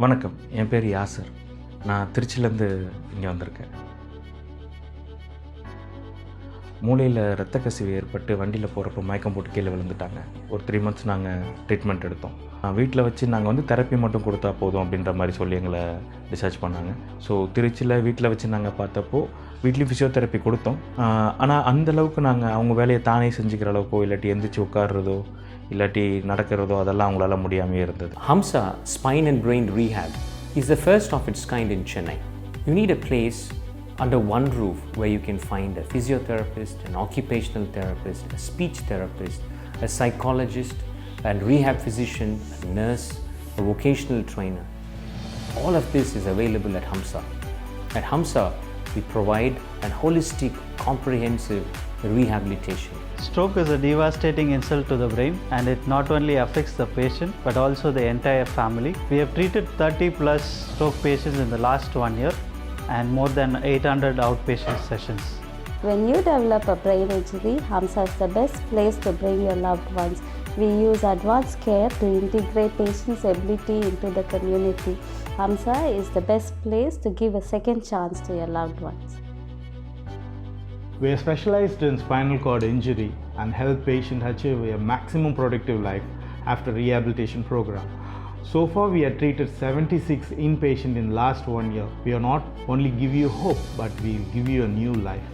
வணக்கம், என் பேர் யாசர். நான் திருச்சியிலேருந்து இங்கே வந்திருக்கேன். மூளையில் இரத்த கசிவு ஏற்பட்டு வண்டியில் போகிறப்போ மயக்கம் போட்டு கீழே விழுந்துட்டாங்க. ஒரு 3 months நாங்கள் ட்ரீட்மெண்ட் எடுத்தோம். வீட்டில் வச்சு நாங்கள் தெரப்பி மட்டும் கொடுத்தா போதும் அப்படின்ற மாதிரி சொல்லி எங்களை டிஸ்சார்ஜ் பண்ணாங்க. ஸோ திருச்சியில் வீட்டில் வச்சு நாங்கள் பார்த்தப்போ வீட்லேயும் ஃபிசியோதெரப்பி கொடுத்தோம். ஆனால் அந்தளவுக்கு நாங்கள் அவங்க வேலையை தானே செஞ்சுக்கிற அளவுக்கோ இல்லாட்டி எந்திரிச்சு உட்காடுறதோ இல்லாட்டி நடக்கிறதோ அதெல்லாம் அவங்களால முடியாமையே இருந்தது. Hamsa Spine and Brain Rehab is the first of its kind in Chennai. You need a place under one roof where you can find a physiotherapist, an occupational therapist, a speech therapist, a psychologist, a rehab physician, a nurse, a vocational trainer. All of this is available at Hamsa. At Hamsa, we provide a holistic, comprehensive rehabilitation. Stroke is a devastating insult to the brain, and it not only affects the patient but also the entire family. We have treated 30 plus stroke patients in the last 1 year and more than 800 outpatient sessions. When you develop a brain injury, Hamsa is the best place to bring your loved ones. We use advanced care to integrate patients' ability into the community. Hamsa is the best place to give a second chance to your loved ones. We are specialized in spinal cord injury and help patients achieve a maximum productive life after rehabilitation program. So far we have treated 76 inpatient in last 1 year. We are not only give you hope, but we will give you a new life.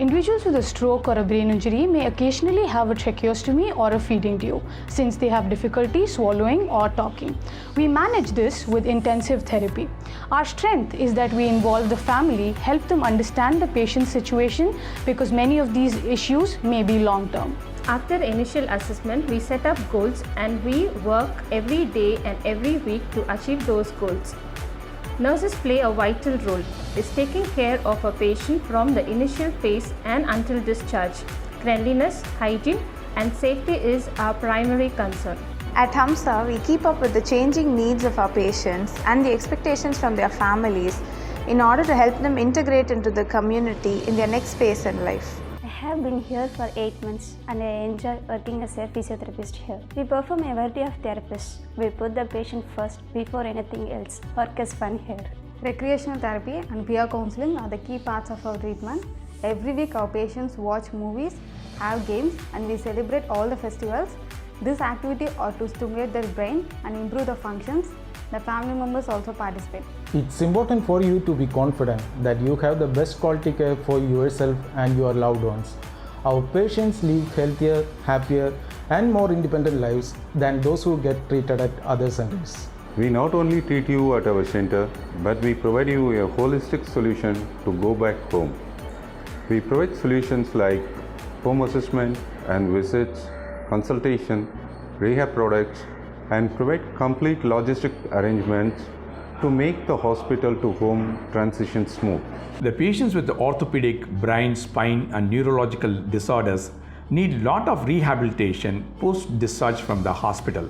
Individuals with a stroke or a brain injury may occasionally have a tracheostomy or a feeding tube since they have difficulty swallowing or talking. We manage this with intensive therapy. Our strength is that we involve the family, help them understand the patient's situation because many of these issues may be long term. After initial assessment, we set up goals and we work every day and every week to achieve those goals. Nurses play a vital role in taking care of a patient from the initial phase and until discharge. Cleanliness, hygiene and safety is our primary concern. At Hamsa, we keep up with the changing needs of our patients and the expectations from their families in order to help them integrate into the community in their next phase in life. I have been here for 8 months and I enjoy working as a physiotherapist here. We perform a variety of therapies. We put the patient first before anything else. Work is fun here. Recreational therapy and peer counseling are the key parts of our treatment. Every week our patients watch movies, have games and we celebrate all the festivals. This activity ought to stimulate their brain and improve the functions. The family members also participate. It's important for you to be confident that you have the best quality care for yourself and your loved ones. Our patients live healthier, happier and more independent lives than those who get treated at other centers. We not only treat you at our center, but we provide you a holistic solution to go back home. We provide solutions like home assessment and visits, consultation, rehab products, and provide complete logistic arrangements to make the hospital to home transition smooth. The patients with orthopedic, brain, spine and neurological disorders need a lot of rehabilitation post-discharge from the hospital.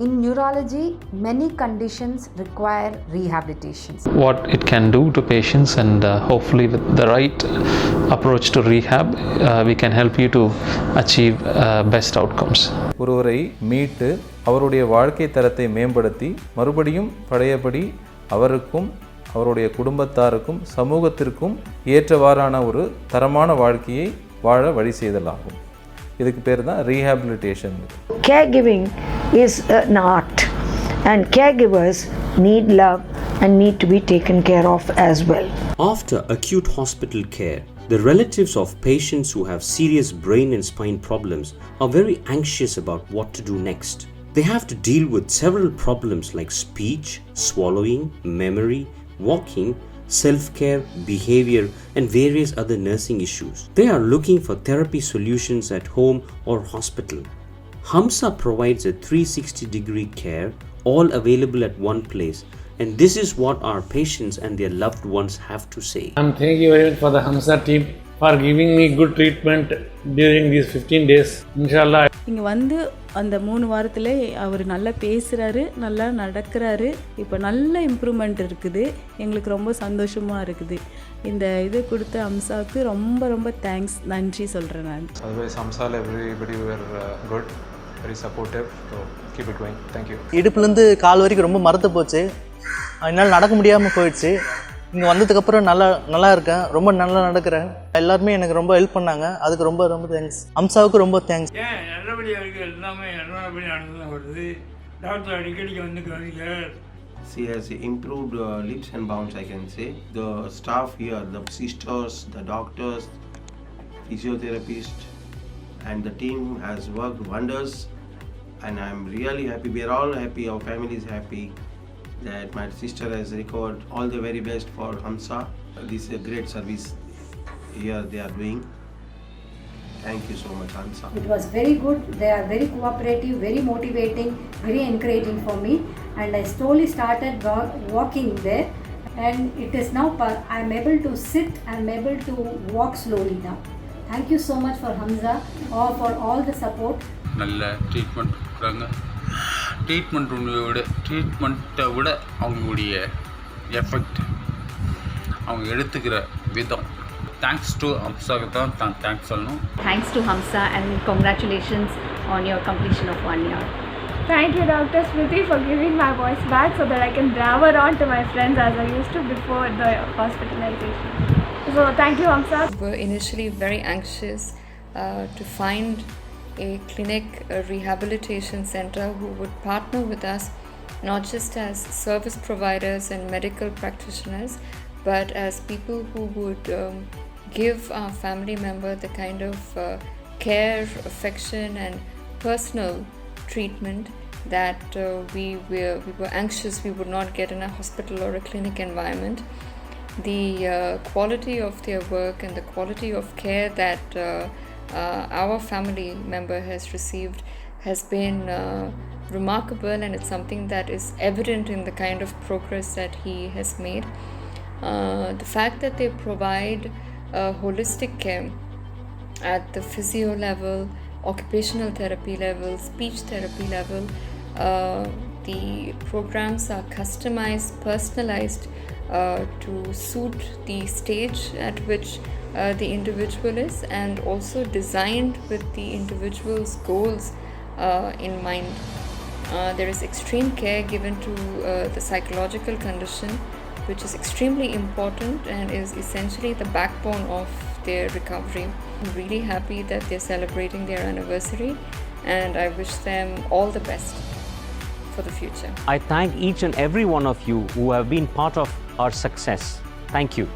In neurology, many conditions require rehabilitation. What it can do to patients and hopefully with the right approach to rehab, we can help you to achieve best outcomes. ஒருவரை மீட்டு அவருடைய வாழ்க்கை தரத்தை மேம்படுத்தி மறுபடியும் பழையபடி அவருக்கும் அவருடைய குடும்பத்தாருக்கும் சமூகத்திற்கும் ஏற்றவாறான ஒரு தரமான வாழ்க்கையை வாழ வழி செய்தலாகும். இதுக்கு பேர் தான் rehabilitation. Caregiving is an art and caregivers need love and need to be taken care of as well. After acute hospital care, the relatives of patients who have serious brain and spine problems are very anxious about what to do next. They have to deal with several problems like speech, swallowing, memory, walking, self-care, behavior, and various other nursing issues. They are looking for therapy solutions at home or hospital. Hamsa provides a 360-degree care, all available at one place, and this is what our patients and their loved ones have to say. Thank you very much for the Hamsa team for giving me good treatment during these 15 days. Inshallah. இங்கே வந்து அந்த 3 வாரத்தில் அவர் நல்லா பேசுகிறாரு, நல்லா நடக்கிறாரு. இப்போ நல்ல improvement இருக்குது. எங்களுக்கு ரொம்ப சந்தோஷமாக இருக்குது. இந்த இது கொடுத்த ஹம்சாவுக்கு ரொம்ப ரொம்ப தேங்க்ஸ், நன்றி சொல்கிறேன் நான். Otherwise, Hamsa, everybody were good. very supportive. So keep it going. Thank you. இடுப்புலேருந்து கால் வரைக்கும் ரொம்ப மரத்து போச்சு, என்னால் நடக்க முடியாமல் போயிடுச்சு. இங்கே வந்ததுக்கப்புறம் நல்லா இருக்கேன், ரொம்ப நல்லா நடக்கிறேன். எல்லாருமே எனக்கு ரொம்ப ஹெல்ப் பண்ணாங்க, அதுக்கு ரொம்ப ரொம்ப தேங்க்ஸ். ஹம்சாவுக்கு ரொம்ப தேங்க்ஸ். நல்லபடியாக இருக்குது, எல்லாமே நல்லபடியாக நடந்து வருது. டாக்டர் அடிக்கடிக்கு வந்து கவனிக்கிறார். She has improved leaps and bounds, I can say. The staff here, the sisters, the doctors, physiotherapists, and the team has worked wonders. And I'm really happy. We are all happy. Our family is happy that my sister has recovered. All the very best for Hamsa. This is a great service here they are doing. Thank you so much, Hamsa. It was very good. They are very cooperative, very motivating, very encouraging for me. And I slowly started walking there. And it is now I am able to sit. I am able to walk slowly now. Thank you so much for Hamza or for all the support. நல்ல treatment கொடுக்குறாங்க. ட்ரீட்மெண்ட்டை விட அவங்களுடைய effect, அவங்க எடுத்துக்கிற விதம். Thanks to ஹம்சாவுக்கு தான் thanks சொல்லணும். Thanks to Hamsa and congratulations on your completion of 1 year. Thank you, Dr. Smriti, for giving my voice back so that I can blabber on to my friends as I used to before the hospitalization. So thank you, Hamsa. We were initially very anxious to find a clinic, a rehabilitation center who would partner with us, not just as service providers and medical practitioners, but as people who would give our family member the kind of care, affection and personal treatment that we were anxious we would not get in a hospital or a clinic environment. The quality of their work and the quality of care that our family member has received has been remarkable, and it's something that is evident in the kind of progress that he has made. The fact that they provide holistic care at the physio level, occupational therapy level, speech therapy level, the programs are customized, personalized to suit the stage at which the individual is, and also designed with the individual's goals in mind. There is extreme care given to the psychological condition, which is extremely important and is essentially the backbone of their recovery. I'm really happy that they're celebrating their anniversary, and I wish them all the best for the future. I thank each and every one of you who have been part of our success. Thank you.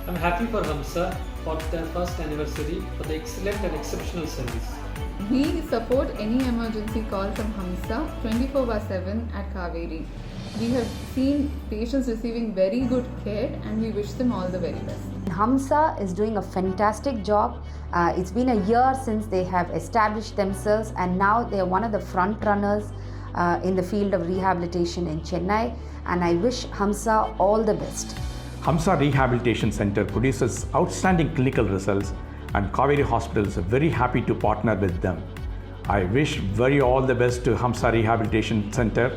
I'm happy for Hamsa for their first anniversary, for the excellent and exceptional service. We support any emergency call from Hamsa 24/7 at Kaveri. We have seen patients receiving very good care, and we wish them all the very best. Hamsa is doing a fantastic job. It's been a year since they have established themselves, and now they are one of the front runners in the field of rehabilitation in Chennai, and I wish Hamsa all the best. Hamsa Rehabilitation Center produces outstanding clinical results, and Kaveri Hospital is very happy to partner with them. I wish very all the best to Hamsa Rehabilitation Center,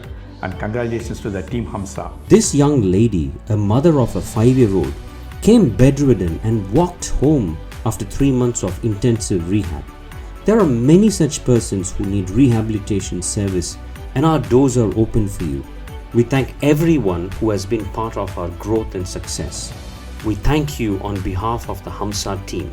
and congratulations to the team Hamsa. This young lady, a mother of a 5-year-old, came bedridden and walked home after 3 months of intensive rehab. There are many such persons who need rehabilitation service, and our doors are open for you. We thank everyone who has been part of our growth and success. We thank you on behalf of the Hamsa team.